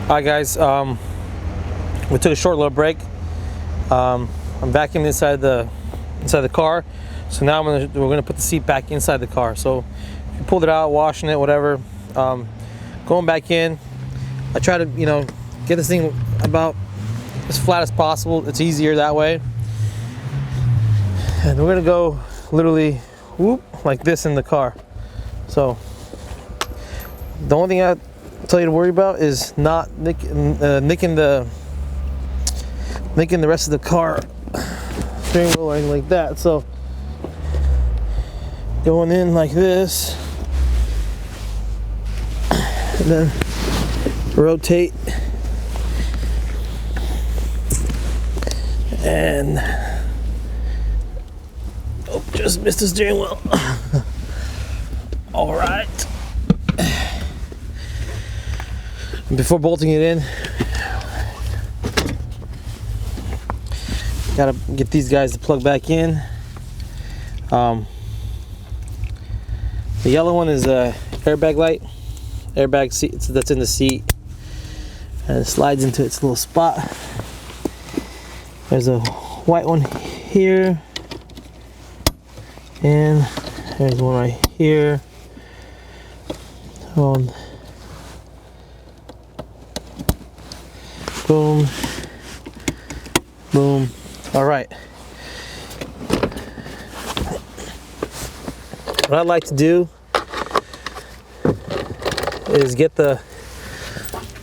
Hi guys, we took a short little break. I'm vacuuming inside the car, so now we're gonna put the seat back inside the car. So if you pulled it out, washing it, whatever, going back in. I try to get this thing about as flat as possible. It's easier that way. And we're gonna go literally whoop like this in the car. So the only thing I tell you to worry about is not nicking the rest of the car steering wheel or anything like that. So going in like this, and then rotate, and just missed the steering wheel. All right. Before bolting it in, gotta get these guys to plug back in. The yellow one is a airbag light, airbag seat that's in the seat, and it slides into its little spot. There's a white one here, and there's one right here. Boom, boom. All right. What I'd like to do is get the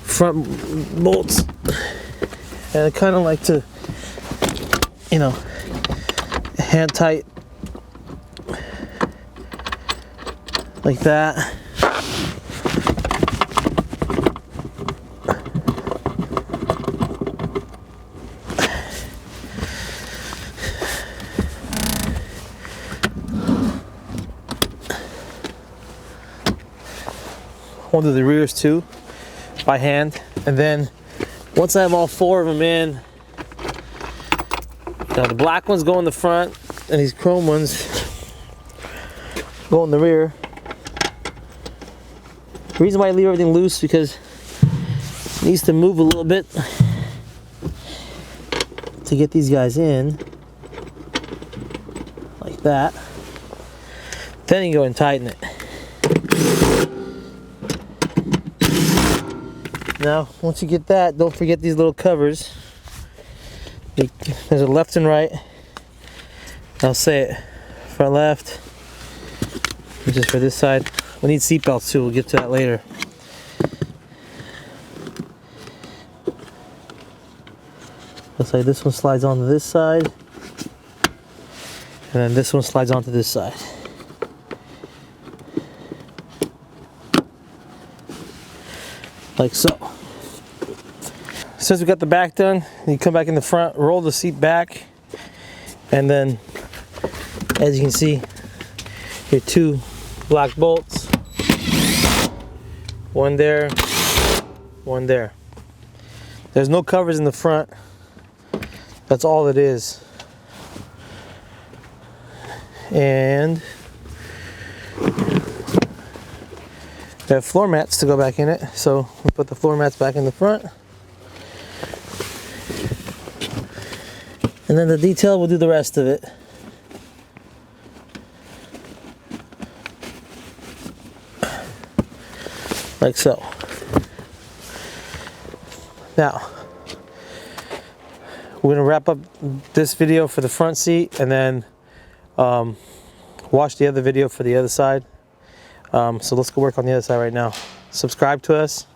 front bolts, and I kind of like to, hand tight like that. One of the rears too, by hand, and then once I have all four of them in, the black ones go in the front, and these chrome ones go in the rear. The reason why I leave everything loose is because it needs to move a little bit to get these guys in, like that. Then you go and tighten it. Now, once you get that, don't forget these little covers. There's a left and right. I'll say it. Front left. Just for this side. We need seat belts too. We'll get to that later. Looks like this one slides onto this side. And then this one slides onto this side. Like so. Since we got the back done, you come back in the front, roll the seat back, and then, as you can see, your two black bolts. One there, one there. There's no covers in the front. That's all it is. And they have floor mats to go back in it, so we'll put the floor mats back in the front. And then the detail, we'll do the rest of it. Like so. Now, we're gonna wrap up this video for the front seat, and then watch the other video for the other side. So let's go work on the other side right now. Subscribe to us.